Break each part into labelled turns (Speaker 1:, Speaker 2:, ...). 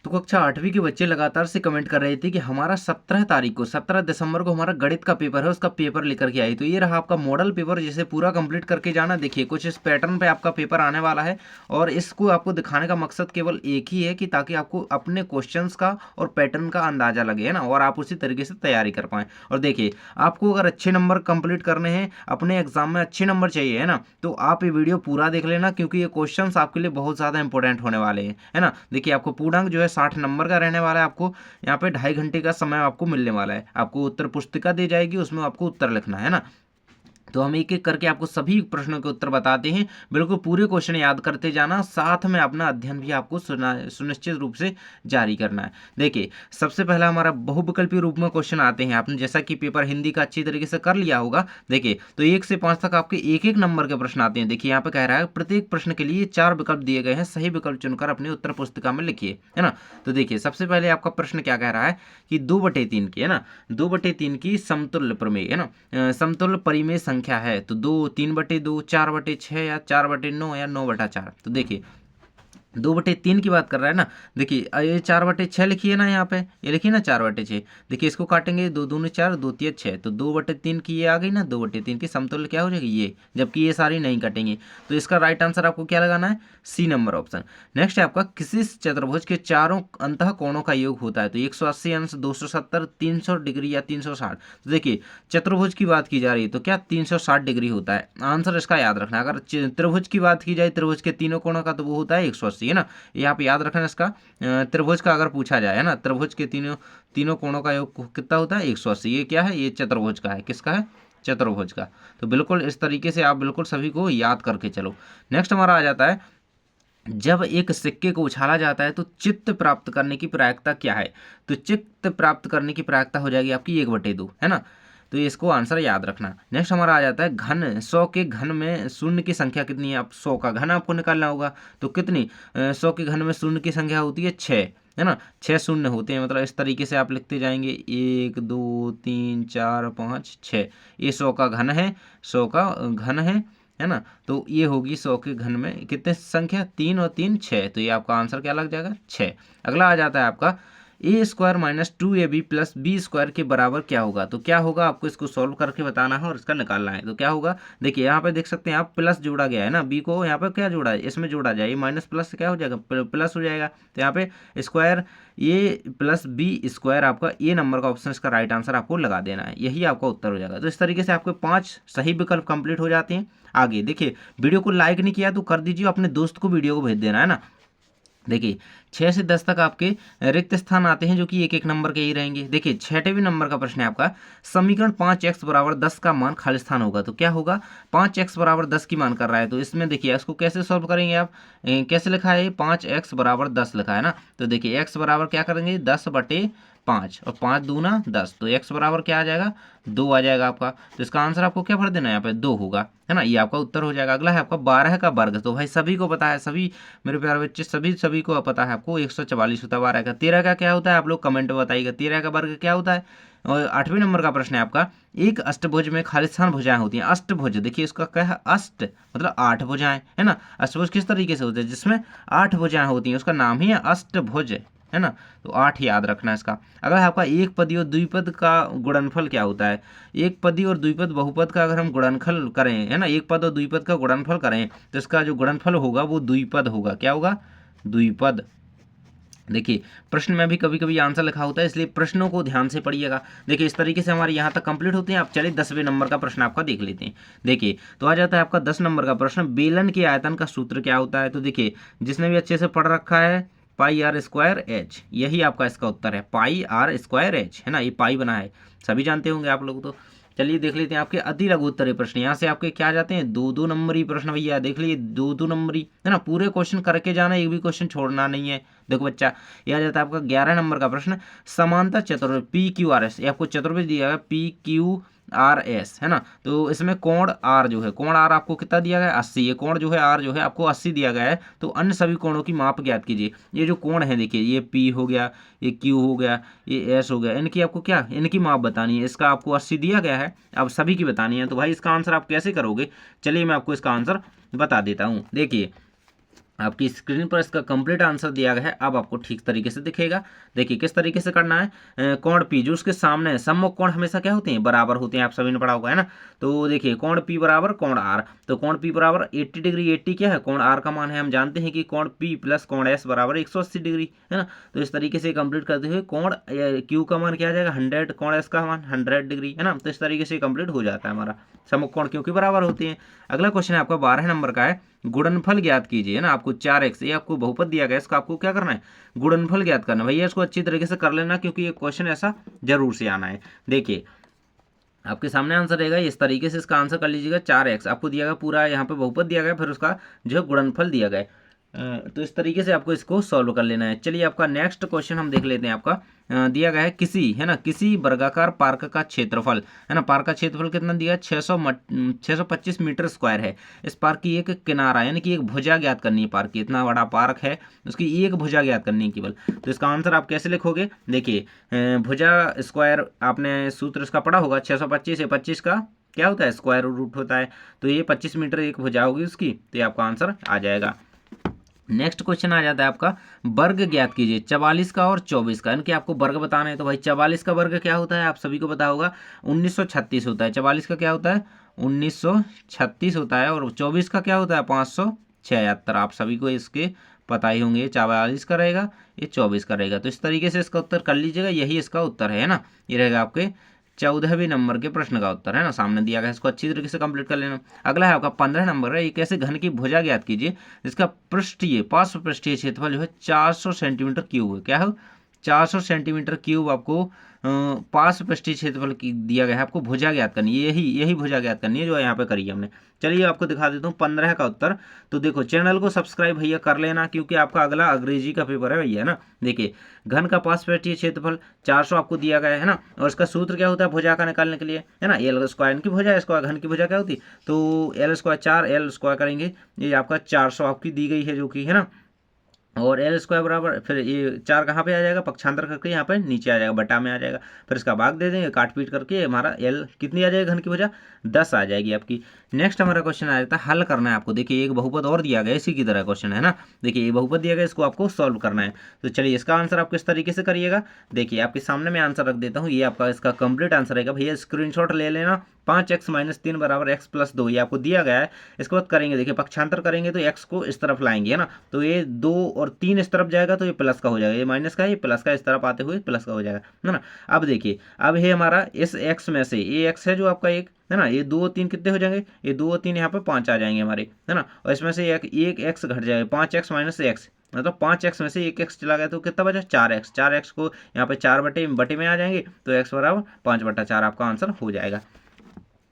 Speaker 1: तो कक्षा 8वीं के बच्चे लगातार से कमेंट कर रहे थे कि हमारा 17 दिसंबर को हमारा गणित का पेपर है, उसका पेपर लेकर के आई। तो ये रहा आपका मॉडल पेपर, जिसे पूरा कंप्लीट करके जाना। देखिए कुछ इस पैटर्न पे आपका पेपर आने वाला है, और इसको आपको दिखाने का मकसद केवल एक ही है कि ताकि आपको अपने क्वेश्चंस का और पैटर्न का अंदाजा लगे, है ना, और आप उसी तरीके से तैयारी कर पाएँ। और देखिए आपको अगर अच्छे नंबर कंप्लीट करने हैं, अपने एग्जाम में अच्छे नंबर चाहिए, है ना, तो आप ये वीडियो पूरा देख लेना, क्योंकि ये क्वेश्चंस आपके लिए बहुत ज़्यादा इंपॉर्टेंट होने वाले हैं, है ना। देखिए आपको पूर्णांक जो है 60 नंबर का रहने वाला है। आपको यहाँ पे 2.5 घंटे का समय आपको मिलने वाला है। आपको उत्तर पुस्तिका दी जाएगी, उसमें आपको उत्तर लिखना है ना। तो हम एक एक करके आपको सभी प्रश्नों के उत्तर बताते हैं। बिल्कुल पूरे क्वेश्चन याद करते जाना, साथ में अपना अध्ययन भी आपको सुनिश्चित रूप से जारी करना है। देखिए सबसे पहला हमारा बहुविकल्पीय रूप में क्वेश्चन आते हैं। आपने जैसा कि पेपर हिंदी का अच्छी तरीके से कर लिया होगा। देखिए तो 1 से 5 तक आपके एक एक नंबर के प्रश्न आते हैं। देखिए यहाँ पे कह रहा है प्रत्येक प्रश्न के लिए 4 विकल्प दिए गए हैं, सही विकल्प चुनकर अपनी उत्तर पुस्तिका में लिखिए, है ना। तो देखिए सबसे पहले आपका प्रश्न क्या कह रहा है कि 2/3 की, है ना, 2/3 की समतुल्य प्रमेय, है ना, समतुल्य परिमेय संख्या है। तो 2, 3/2, 4/6 या 4/9 या 9/4। तो देखिए 2/3 की बात कर रहा है ना। देखिए ये 4/6 लिखिए ना, यहाँ पे ये लिखिए ना 4/6। देखिए इसको काटेंगे, 2 दूनी 4, 2 तिया 6, तो 2/3 की ये आ गई ना, 2/3 की समतुल्य क्या हो जाएगी ये, जबकि ये सारी नहीं कटेंगी। तो इसका राइट आंसर आपको क्या लगाना है, सी नंबर ऑप्शन। नेक्स्ट है आपका किसी चतुर्भुज के चारों अंतः कोणों का योग होता है। तो 180 अंश, 270, 300 डिग्री या 360। तो देखिए चतुर्भुज की बात की जा रही है, तो क्या 360 डिग्री होता है। आंसर इसका याद रखना। अगर त्रिभुज की बात की जाए, त्रिभुज के तीनों कोणों का, तो वो होता है 180, है ना। ये आप याद रखना इसका। त्रिभुज का अगर पूछा जाए, है ना, त्रिभुज के तीनों कोणों का योग कितना होता है, 180। ये क्या है, ये चतुर्भुज का है। किसका है, चतुर्भुज का। तो बिल्कुल इस तरीके से आप बिल्कुल सभी को याद करके चलो। नेक्स्ट हमारा आ जाता है, जब एक सिक्के को उछाला जाता है तो चित्त प्राप्त करने की प्रायिकता क्या है। तो चित्त प्राप्त करने की प्रायिकता हो जाएगी आपकी 1/2, है ना। तो इसको आंसर याद रखना। नेक्स्ट हमारा आ जाता है घन। 100 के घन में शून्य की संख्या कितनी है। आप 100 का घन आपको निकालना होगा। तो कितनी, 100 के घन में शून्य की संख्या होती है 6, है ना। 6 शून्य होते हैं। मतलब इस तरीके से आप लिखते जाएंगे, 1 2 3 4 5 6। ये 100 का घन है, 100 का घन है ना। तो ये होगी 100 के घन में कितने संख्या, 3 और 3 6। तो ये आपका आंसर क्या लग जाएगा, 6। अगला आ जाता है आपका a² - 2ab + b² के बराबर क्या होगा। तो क्या होगा, आपको इसको सॉल्व करके बताना है और इसका निकालना है। तो क्या होगा, देखिए यहाँ पे देख सकते हैं आप, प्लस जोड़ा गया है ना, b को यहाँ पे क्या जोड़ा है, इसमें जोड़ा जाए, ये माइनस प्लस से क्या हो जाएगा, प्लस हो जाएगा। तो यहाँ पे स्क्वायर a + b² आपका ए नंबर का ऑप्शन, इसका राइट आंसर आपको लगा देना है। यही आपका उत्तर हो जाएगा। तो इस तरीके से आपके 5 सही विकल्प कंप्लीट हो जाते हैं। आगे देखिए, वीडियो को लाइक नहीं किया तो कर दीजिए, अपने दोस्त को वीडियो को भेज देना, है ना। देखिए 6 से 10 तक आपके रिक्त स्थान आते हैं, जो कि एक एक नंबर के ही रहेंगे। देखिए 6वें नंबर का प्रश्न है आपका, समीकरण 5x = 10 का मान खाली स्थान होगा। तो क्या होगा, 5x = 10 की मान कर रहा है। तो इसमें देखिए इसको कैसे सॉल्व करेंगे आप, कैसे लिखा है, 5x = 10 लिखा है ना। तो देखिए x बराबर क्या करेंगे, 10/5, और 5 दूना 10। तो x बराबर क्या आ जाएगा, 2 आ जाएगा आपका। तो इसका आंसर आपको क्या भर देना है, यहाँ पे 2 होगा, है ना। ये आपका उत्तर हो जाएगा। अगला है आपका 12 का वर्ग। तो भाई सभी को पता है, सभी मेरे प्यारे बच्चे, सभी को पता है आपको, 144 होता है। 12 का 13 का क्या होता है, आप लोग कमेंट में बताइएगा 13 का वर्ग क्या होता है। और 8वें नंबर का प्रश्न है आपका, एक अष्टभुज में खालिस्तान भुजाएं होती हैं। अष्टभुज, देखिए इसका क्या है, अष्ट मतलब 8 भुजाएं, है ना। अष्टभुज किस तरीके से होते हैं, जिसमें 8 भुजाएं होती हैं, उसका नाम ही है अष्टभुज, है ना। तो 8 याद रखना है इसका। अगर आपका एक पदी और द्विपद का गुणनफल क्या होता है, एक पदी और द्विपद बहुपद का अगर हम गुणनफल करें, है ना, एक पद और द्विपद का गुणनफल करें, तो इसका जो गुणनफल होगा वो द्विपद होगा। क्या होगा, द्विपद। देखिए प्रश्न में भी कभी कभी आंसर लिखा होता है, इसलिए प्रश्नों को ध्यान से पढ़िएगा। देखिए इस तरीके से हमारे यहाँ तक कंप्लीट होते हैं। आप चलिए 10वें नंबर का प्रश्न आपका देख लेते हैं। देखिए तो आ जाता है आपका 10 नंबर का प्रश्न, बेलन के आयतन का सूत्र क्या होता है। तो देखिए जिसने भी अच्छे से पढ़ रखा है, πr²h, यही आपका इसका उत्तर है, πr²h, है ना। ये पाई बना है, सभी जानते होंगे आप लोग। तो चलिए देख लेते हैं आपके अति लघु उत्तरीय प्रश्न। यहाँ से आपके क्या जाते हैं, 2-2 नंबरी प्रश्न भैया। देख लीजिए 2-2 नंबरी, है ना। पूरे क्वेश्चन करके जाना, एक भी क्वेश्चन छोड़ना नहीं है। देखो बच्चा, यह आ जाता है आपका 11 नंबर का प्रश्न, समांतर चतुर्भुज PQRS। ये आपको चतुर्भुज दिया गया PQRS, है ना। तो इसमें कोण R जो है, कोण R आपको कितना दिया गया है, 80। ये कोण जो है R जो है आपको 80 दिया गया है। तो अन्य सभी कोणों की माप ज्ञात कीजिए। ये जो कोण है देखिए, ये P हो गया, ये Q हो गया, ये S हो गया, इनकी आपको क्या, इनकी माप बतानी है। इसका आपको 80 दिया गया है, अब सभी की बतानी है। तो भाई इसका आंसर आप कैसे करोगे, चलिए मैं आपको इसका आंसर बता देता हूँ। देखिए आपकी स्क्रीन पर इसका कंप्लीट आंसर दिया गया है, अब आपको ठीक तरीके से दिखेगा। देखिए किस तरीके से करना है। कोण पी जो उसके सामने है, सम्मुख कोण हमेशा क्या होते हैं, बराबर होते हैं, आप सभी ने पढ़ा होगा है ना। तो देखिए कोण पी बराबर कोण आर, तो कोण पी बराबर 80 डिग्री, 80 क्या है, कोण आर का मान है, हम जानते हैं कि कोण पी प्लस कोण एस बराबर 180 डिग्री है ना। तो इस तरीके से कंप्लीट करते हुए कोण क्यू का मान क्या आ जाएगा 100, कोण एस का मान 100 डिग्री है ना। तो इस तरीके से कंप्लीट हो जाता है हमारा, सम्मुख कोण क्योंकि बराबर होते हैं। अगला क्वेश्चन है आपका 12 नंबर का है, गुणनफल ज्ञात कीजिए है ना। आपको 4x, ये आपको बहुपद दिया गया है, इसका आपको क्या करना है, गुणनफल ज्ञात करना है। भैया इसको अच्छी तरीके से कर लेना क्योंकि ये क्वेश्चन ऐसा जरूर से आना है। देखिए आपके सामने आंसर रहेगा इस तरीके से, इसका आंसर कर लीजिएगा। 4x आपको दिया गया, पूरा यहाँ पे बहुपद दिया गया, फिर उसका जो है गुणनफल दिया गया है। तो इस तरीके से आपको इसको सॉल्व कर लेना है। चलिए आपका नेक्स्ट क्वेश्चन हम देख लेते हैं। आपका दिया गया है किसी है ना, किसी वर्गाकार पार्क का क्षेत्रफल है ना, पार्क का क्षेत्रफल कितना दिया है 625 मीटर स्क्वायर है। इस पार्क की एक किनारा यानी कि एक भुजा ज्ञात करनी है, पार्क की इतना बड़ा पार्क है, उसकी एक भुजा ज्ञात करनी है केवल। तो इसका आंसर आप कैसे लिखोगे, देखिए भुजा स्क्वायर आपने सूत्र इसका पढ़ा होगा, 625 है, 25 का क्या होता है स्क्वायर रूट होता है, तो ये 25 मीटर एक भुजा होगी उसकी, तो ये आपका आंसर आ जाएगा। नेक्स्ट क्वेश्चन आ जाता है आपका, वर्ग ज्ञात कीजिए 44 का और 24 का, यानी कि आपको वर्ग बताना है। तो भाई 44 का वर्ग क्या होता है, आप सभी को पता होगा 1936 होता है। 44 का क्या होता है 1936 होता है, और 24 का क्या होता है 576। आप सभी को इसके पता ही होंगे, 44 का रहेगा, ये 24 का रहेगा। तो इस तरीके से इसका उत्तर कर लीजिएगा, यही इसका उत्तर है ना। ये रहेगा आपके 14वें नंबर के प्रश्न का उत्तर है ना, सामने दिया गया है, इसको अच्छी तरीके से कंप्लीट कर लेना। अगला है आपका 15 नंबर है, एक ऐसे घन की भुजा ज्ञात कीजिए जिसका पृष्ठीय पार्श्व पृष्ठीय क्षेत्रफल जो है 400 सेंटीमीटर क्यूब है। क्या है 400 सेंटीमीटर क्यूब आपको पार्श्व पृष्ठीय क्षेत्रफल की दिया गया है, आपको भुजा ज्ञात करनी है, यही भुजा ज्ञात करनी है जो यहाँ पे करी है हमने। चलिए आपको दिखा देता हूँ 15 का उत्तर। तो देखो चैनल को सब्सक्राइब भैया कर लेना क्योंकि आपका अगला अंग्रेजी का पेपर है भैया ना। देखिए घन का पार्श्व पृष्ठीय क्षेत्रफल 400 आपको दिया गया है ना, और इसका सूत्र क्या होता है भुजा का निकालने के लिए है ना, एल स्क्वायर की भुजा, स्क्वायर घन की भुजा क्या होती, तो एल स्क्वायर 4 एल स्क्वायर करेंगे, ये आपका 400 आपकी दी गई है जो कि है ना, और एल स्क्वायर बराबर फिर ये 4 कहाँ पे आ जाएगा, पक्षांतर करके यहाँ पे नीचे आ जाएगा, बटा में आ जाएगा, फिर इसका भाग दे देंगे काट पीट करके, हमारा एल कितनी आ जाएगी घन की वजह 10 आ जाएगी आपकी। नेक्स्ट हमारा क्वेश्चन आ जाता है, हल करना है आपको। देखिए एक बहुपद और दिया गया इसी की तरह क्वेश्चन है ना, देखिए ये बहुपद दिया गया, इसको आपको सॉल्व करना है। तो चलिए इसका आंसर आप किस तरीके से करिएगा, देखिए आपके सामने मैं आंसर रख देता हूँ, ये आपका इसका कंप्लीट आंसर रहेगा भैया, स्क्रीनशॉट ले लेना। 5x - 3 बराबर x + 2 ये आपको दिया गया है। इसके बाद करेंगे, देखिए पक्षांतर करेंगे तो x को इस तरफ लाएंगे है ना, तो ये 2 और 3 इस तरफ जाएगा तो ये प्लस का हो जाएगा, ये माइनस का है, ये प्लस का इस तरफ आते हुए प्लस का हो जाएगा है ना। अब देखिए अब ये हमारा इस x में से ये x है जो आपका एक है ना, ये 2 और 3 कितने हो जाएंगे, ये 2 और 3 यहाँ पे 5 आ जाएंगे हमारे है ना, और इसमें से एक x घट जाएगा, 5x - x, मतलब 5x में से एक x चला गया तो कितना बचा 4x, 4x को यहाँ पे 4 बटे में आ जाएंगे, तो x बराबर 5/4 आपका आंसर हो जाएगा।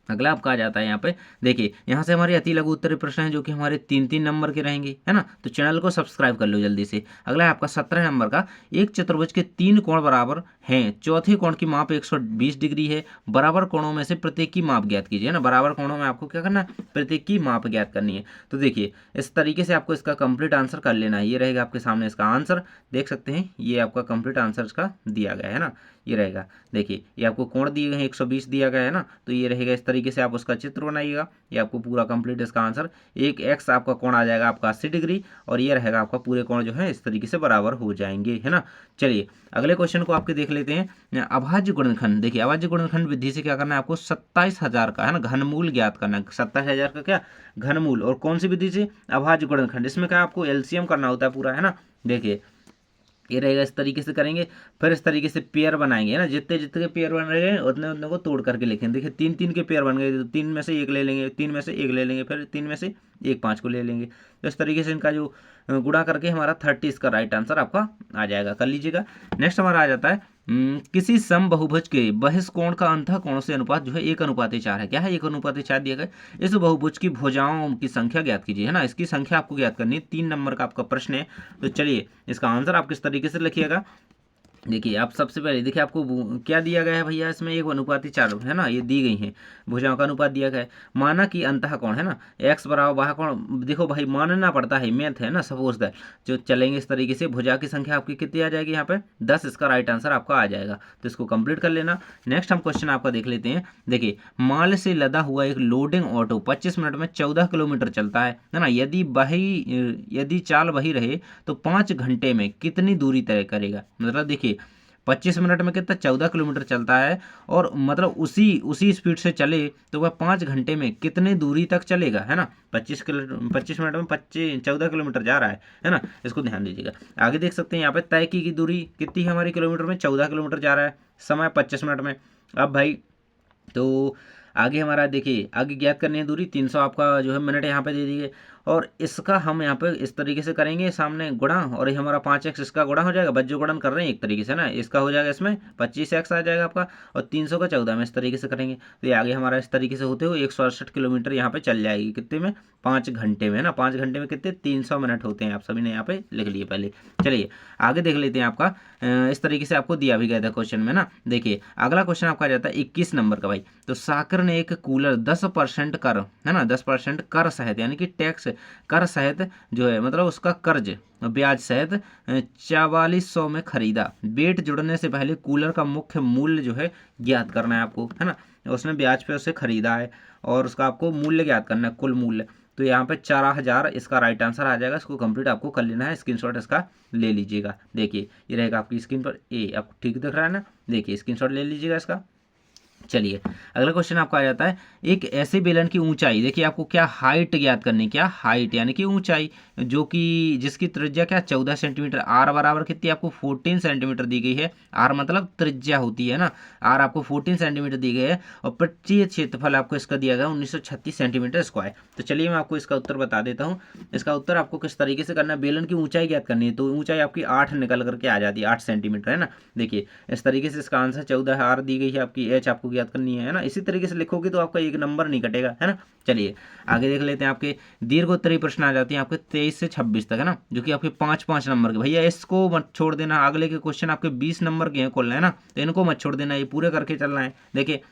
Speaker 1: अगला आपका आ जाता है यहाँ पे, देखिए यहाँ से हमारे अति लघु उत्तरीय प्रश्न है जो कि हमारे 3-3 नंबर के रहेंगे है ना, तो चैनल को सब्सक्राइब कर लो जल्दी से। अगला है आपका 17 नंबर का, एक चतुर्भुज के 3 कोण बराबर हैं, चौथे कोण की माप 120 डिग्री है, बराबर कोणों में से प्रत्येक की माप ज्ञात कीजिए ना, बराबर कोणों में आपको क्या करना है प्रत्येक की माप ज्ञात करनी है। तो देखिए इस तरीके से आपको इसका कंप्लीट आंसर कर लेना है, ये रहेगा आपके सामने इसका आंसर, देख सकते हैं ये आपका कंप्लीट आंसर इसका दिया गया है ना, ये रहेगा। देखिए ये आपको कोण दिए गए हैं 120 दिया गया है ना, तो ये रहेगा इस तरीके से आप उसका चित्र बनाइएगा, ये आपको पूरा कंप्लीट इसका आंसर, एक x आपका कोण आ जाएगा आपका 80 डिग्री, और ये रहेगा आपका पूरे कोण जो है इस तरीके से बराबर हो जाएंगे है ना। चलिए अगले क्वेश्चन को आपके देख लेते हैं, अभाज्य गुणनखंड। देखिए अभाज्य गुणनखंड विधि से क्या करना है आपको 27,000 का है ना घनमूल ज्ञात करना है, 27,000 का क्या घनमूल, और कौन सी विधि से अभाज्य गुणनखंड, इसमें क्या आपको एलसीएम करना होता है पूरा है ना। देखिए ये रहेगा इस तरीके से करेंगे, फिर इस तरीके से पेयर बनाएंगे है ना, जितने जितने के पेयर बन रहे हैं उतने उतने को तोड़ करके लिखेंगे। देखिए 3-3 के पेयर बन गए तो 3 में से एक ले लेंगे, 3 में से एक ले लेंगे, फिर 3 में से एक 5 को ले लेंगे, तो इस तरीके से इनका जो गुणा करके हमारा 30 इसका राइट आंसर आपका आ जाएगा, कर लीजिएगा। नेक्स्ट हमारा आ जाता है किसी सम बहुभुज के बहिष्कोण का अंतः कोण से अनुपात जो है 1:4 है। क्या है 1:4 दिया गया, इस बहुभुज की भुजाओं की संख्या ज्ञात कीजिए है ना, इसकी संख्या आपको ज्ञात करनी है, 3 नंबर का आपका प्रश्न है। तो चलिए इसका आंसर आप किस तरीके से लिखिएगा, देखिए आप सबसे पहले देखिए आपको क्या दिया गया है भैया, इसमें 1:4 है ना, ये दी गई हैं भुजाओं का अनुपात दिया गया है। माना कि अंतः कोण है ना, एक्स बराबर बाह्य कोण, देखो भाई मानना पड़ता है, मैथ है ना, सपोज दैट जो चलेंगे इस तरीके से। भुजा की संख्या आपकी कितनी आ जाएगी यहाँ पे 10, इसका राइट आंसर आपका आ जाएगा, तो इसको कंप्लीट कर लेना। नेक्स्ट हम क्वेश्चन आपका देख लेते हैं। देखिए माल से लदा हुआ एक लोडिंग ऑटो 25 मिनट में 14 किलोमीटर चलता है ना, यदि चाल वही रहे तो 5 घंटे में कितनी दूरी तय करेगा। मतलब देखिए 25 मिनट में कितना 14 किलोमीटर चलता है, और मतलब उसी उसी स्पीड से चले तो वह 5 घंटे में कितने दूरी तक चलेगा, है ना। 25 मिनट में 14 किलोमीटर जा रहा है ना, इसको ध्यान दीजिएगा। आगे देख सकते हैं यहाँ पे तय की दूरी कितनी है हमारी किलोमीटर में, 14 किलोमीटर जा रहा है, समय 25 मिनट में। अब भाई तो आगे हमारा देखिए आगे ज्ञात करनी है दूरी, 300 आपका जो है मिनट यहाँ पे दे दिए, और इसका हम यहाँ पे इस तरीके से करेंगे सामने गुणा, और ये हमारा 5x इसका गुणा हो जाएगा, बज्जो गुणन कर रहे हैं एक तरीके से ना, इसका हो जाएगा इसमें 25x आ जाएगा आपका, और 300 का 14 में इस तरीके से करेंगे, तो ये आगे हमारा इस तरीके से होते हुए 168 किलोमीटर यहाँ पे चल जाएगी, कितने में 5 घंटे में, है ना। 5 घंटे में कितने 300 मिनट होते हैं, आप सभी ने यहाँ पे लिख लिए पहले। चलिए आगे देख लेते हैं आपका, इस तरीके से आपको दिया भी गया था क्वेश्चन में ना। देखिए अगला क्वेश्चन आपका आ जाता है 21 नंबर का भाई। तो साकर ने एक कूलर 10% कर, है ना, 10% कर सहित यानी कि टैक्स कर सहित जो है मतलब उसका कर्ज ब्याज सहित 4400 में खरीदा। बेट जुड़ने से पहले कूलर का मुख्य मूल्य जो है ज्ञात करना है आपको, है ना। उसने ब्याज पे उसे खरीदा है और उसका आपको मूल्य ज्ञात करना है, कुल मूल्य। तो यहाँ पे 4000 इसका राइट आंसर आ जाएगा, इसको कंप्लीट आपको कर लेना है, स्क्रीनशॉट इसका ले लीजिएगा। देखिए ये रहेगा आपकी स्क्रीन पर, ए आपको ठीक दिख रहा है ना, देखिए स्क्रीनशॉट ले लीजिएगा इसका। चलिए अगला क्वेश्चन आपका आ जाता है, एक ऐसे बेलन की ऊंचाई, देखिए आपको क्या हाइट ज्ञात करनी, क्या हाइट यानी कि ऊंचाई, जो कि जिसकी त्रिज्या क्या 14 सेंटीमीटर, आर बराबर कितनी आपको 14 सेंटीमीटर दी गई है, आर मतलब त्रिज्या होती है ना, आर आपको 14 सेंटीमीटर दी गई है, और पृष्ठीय क्षेत्रफल आपको इसका दिया गया 1936 सेंटीमीटर स्क्वायर। तो चलिए मैं आपको इसका उत्तर बता देता हूँ। इसका उत्तर आपको किस तरीके से करना है, बेलन की ऊंचाई ज्ञात करनी है, तो ऊंचाई आपकी 8 निकल करके आ जाती है, 8 सेंटीमीटर, है ना। देखिए इस तरीके से इसका आंसर 14 आर दी गई है आपकी, एच आपको ज्ञात करनी है ना, इसी तरीके से लिखोगे तो आपका एक नंबर नहीं कटेगा, है ना। चलिए आगे देख लेते हैं, आपके दीर्घोत्तरीय प्रश्न आ जाते हैं आपके 23 से 26 तक, है ना, जो कि आपके 5-5 नंबर के। भैया इसको मत छोड़ देना, अगले के क्वेश्चन आपके 20 नंबर के हैं कुल, है ना, तो इनको मत छोड़ देना, ये पूरे करके चलना है। देखिए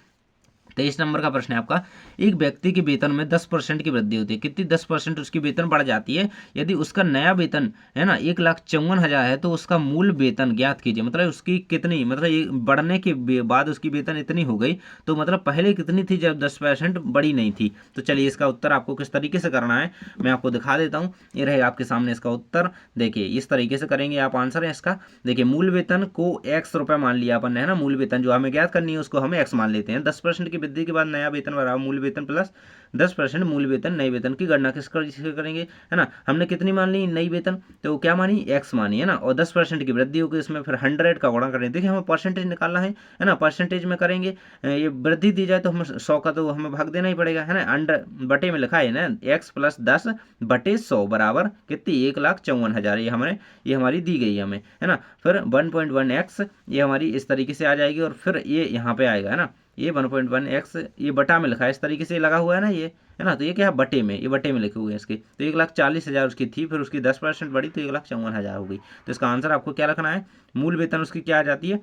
Speaker 1: 23 नंबर का प्रश्न है आपका, एक व्यक्ति के वेतन में 10% की वृद्धि होती है, कितनी 10% उसकी वेतन बढ़ जाती है। यदि उसका नया वेतन है ना 1,54,000 है, तो उसका मूल वेतन ज्ञात कीजिए, मतलब उसकी कितनी, मतलब ये बढ़ने के बाद उसकी वेतन इतनी हो गई, तो मतलब पहले कितनी थी जब 10% बड़ी नहीं थी। तो चलिए इसका उत्तर आपको किस तरीके से करना है मैं आपको दिखा देता हूँ, ये रहेगा आपके सामने इसका उत्तर। देखिए इस तरीके से करेंगे आप, आंसर है इसका। देखिए मूल वेतन को x रुपये मान लिया अपन ने, है ना, मूल वेतन जो हमें ज्ञात करनी है उसको हम x मान लेते हैं। 10% की वृद्धि के बाद नया वेतन बराबर मूल वेतन प्लस 10% मूल वेतन, नई वेतन की गणना किस करेंगे, है ना। हमने कितनी मान ली नई वेतन, तो क्या मानी x मानी, है ना, और 10% की वृद्धि होगी, इसमें फिर 100 का गुणा करेंगे। देखिए हमें परसेंटेज निकालना है ना, परसेंटेज में करेंगे, ये वृद्धि दी जाए तो हम 100 का तो हमें भाग देना ही पड़ेगा, है ना। अंडर बटे में लिखा है ना x प्लस 10/100 बराबर कितनी 1,54,000, ये हमारी दी गई है हमें, है ना। फिर 1.1x ये हमारी इस तरीके से आ जाएगी, और फिर ये यहाँ पे आएगा, है ना, ये 1.1x ये बटा में लिखा है, इस तरीके से लगा हुआ है ना ये, है ना, तो ये क्या है बटे में, ये बटे में लिखे हुए हैं इसके। तो 1,40,000 उसकी थी, फिर उसकी 10% बढ़ी तो 1,54,000 हो गई। तो इसका आंसर आपको क्या रखना है, मूल वेतन उसकी क्या आ जाती है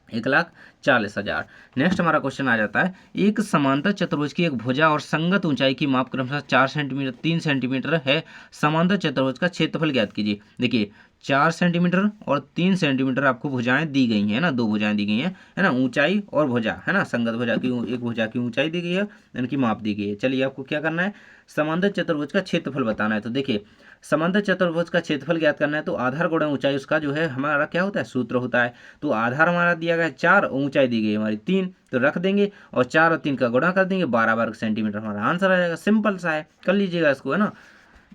Speaker 1: 1,40,000। नेक्स्ट हमारा क्वेश्चन आ जाता है, एक समांतर चतुर्भुज की एक भुजा और संगत ऊंचाई की माप क्रमशः 4 सेंटीमीटर 3 सेंटीमीटर है, समांतर चतुर्भुज का क्षेत्रफल ज्ञात कीजिए। देखिए 4 सेंटीमीटर और 3 सेंटीमीटर आपको भुजाएं दी गई हैं ना, दो भुजाएं दी गई हैं, है ना, ऊंचाई और भुजा, है ना, संगत भुजा की एक भुजा की ऊंचाई दी गई है, इनकी माप दी गई है। चलिए आपको क्या करना है, समांतर चतुर्भुज का क्षेत्रफल बताना है। तो देखिए समांतर चतुर्भुज का क्षेत्रफल ज्ञात करना है, तो आधार गुणा ऊंचाई उसका जो है हमारा क्या होता है सूत्र होता है। तो आधार हमारा दिया गया है 4, ऊंचाई दी गई हमारी 3, तो रख देंगे और 4 और 3 का गुणा कर देंगे, 12 वर्ग सेंटीमीटर हमारा आंसर आ जाएगा। सिंपल सा है, कर लीजिएगा इसको, है ना।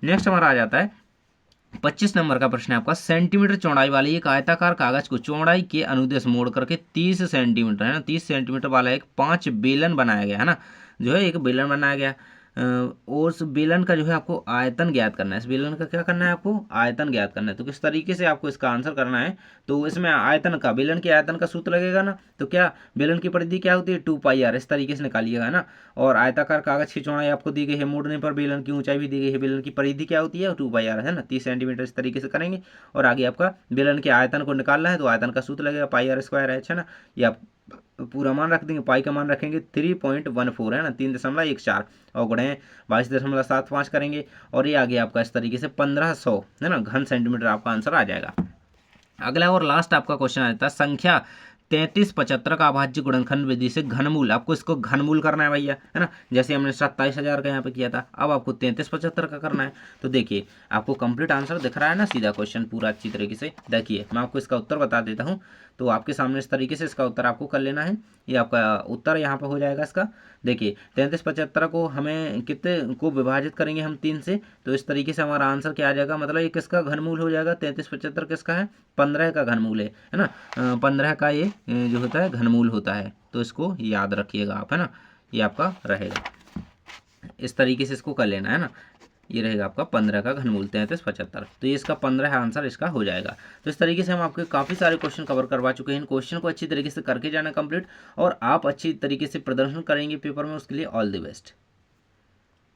Speaker 1: नेक्स्ट हमारा आ जाता है 25 नंबर का प्रश्न है आपका, सेंटीमीटर चौड़ाई वाली एक आयताकार कागज को चौड़ाई के अनुदेश मोड़ करके 30 सेंटीमीटर, है ना, 30 सेंटीमीटर वाला एक 5 बेलन बनाया गया, है ना, जो है एक बेलन बनाया गया। उस बेलन का जो है आपको आयतन ज्ञात करना है। इस बेलन का क्या करना है, आपको आयतन ज्ञात करना है। तो किस तरीके से आपको इसका आंसर करना है, तो इसमें आयतन का, बेलन के आयतन का सूत्र लगेगा ना। तो क्या बेलन की परिधि क्या होती है, 2πr, इस तरीके से निकालिएगा ना। और आयताकार कागज की चौड़ाई आपको दी गई है, मोड़ने पर बेलन की ऊंचाई भी दी गई है, बेलन की परिधि क्या होती है, 2πr है ना, 30 सेंटीमीटर, इस तरीके से करेंगे। और आगे आपका बेलन के आयतन को निकालना है, तो आयतन का सूत्र लगेगा πr² है, अच्छा ना। ये आप पूरा मान रख देंगे, पाई का मान रखेंगे 3.14 है ना, 3.14 और गुणे 22.75 करेंगे। और ये आगे आपका इस तरीके से 1500 है ना घन सेंटीमीटर आपका आंसर आ जाएगा। अगला और लास्ट आपका क्वेश्चन आता है संख्या 3375 का अभाज्य गुणनखंड विधि से घनमूल, आपको इसको घनमूल करना है भैया, है ना। जैसे हमने 27,000 का यहाँ पे किया था, अब आपको 3375 का करना है। तो देखिए आपको कंप्लीट आंसर दिख रहा है ना, सीधा क्वेश्चन पूरा अच्छी तरीके से। देखिए मैं आपको इसका उत्तर बता देता हूँ, तो आपके सामने इस तरीके से इसका उत्तर आपको कर लेना है। ये आपका उत्तर यहाँ पर हो जाएगा इसका। देखिए 3375 को हमें कितने को विभाजित करेंगे हम 3 से, तो इस तरीके से हमारा आंसर क्या आ जाएगा, मतलब ये किसका घनमूल हो जाएगा, 3375 किसका है, 15 का घनमूल है ना। 15 का ये जो होता है घनमूल होता है, तो इसको याद रखिएगा आप, है ना। ये आपका रहेगा, इस तरीके से इसको कर लेना है ना। ये रहेगा आपका 15 का घनमूल 3375, तो ये इसका 15 आंसर इसका हो जाएगा। तो इस तरीके से हम आपके काफ़ी सारे क्वेश्चन कवर करवा चुके हैं। इन क्वेश्चन को अच्छी तरीके से करके जाना कंप्लीट, और आप अच्छी तरीके से प्रदर्शन करेंगे पेपर में, उसके लिए ऑल द बेस्ट।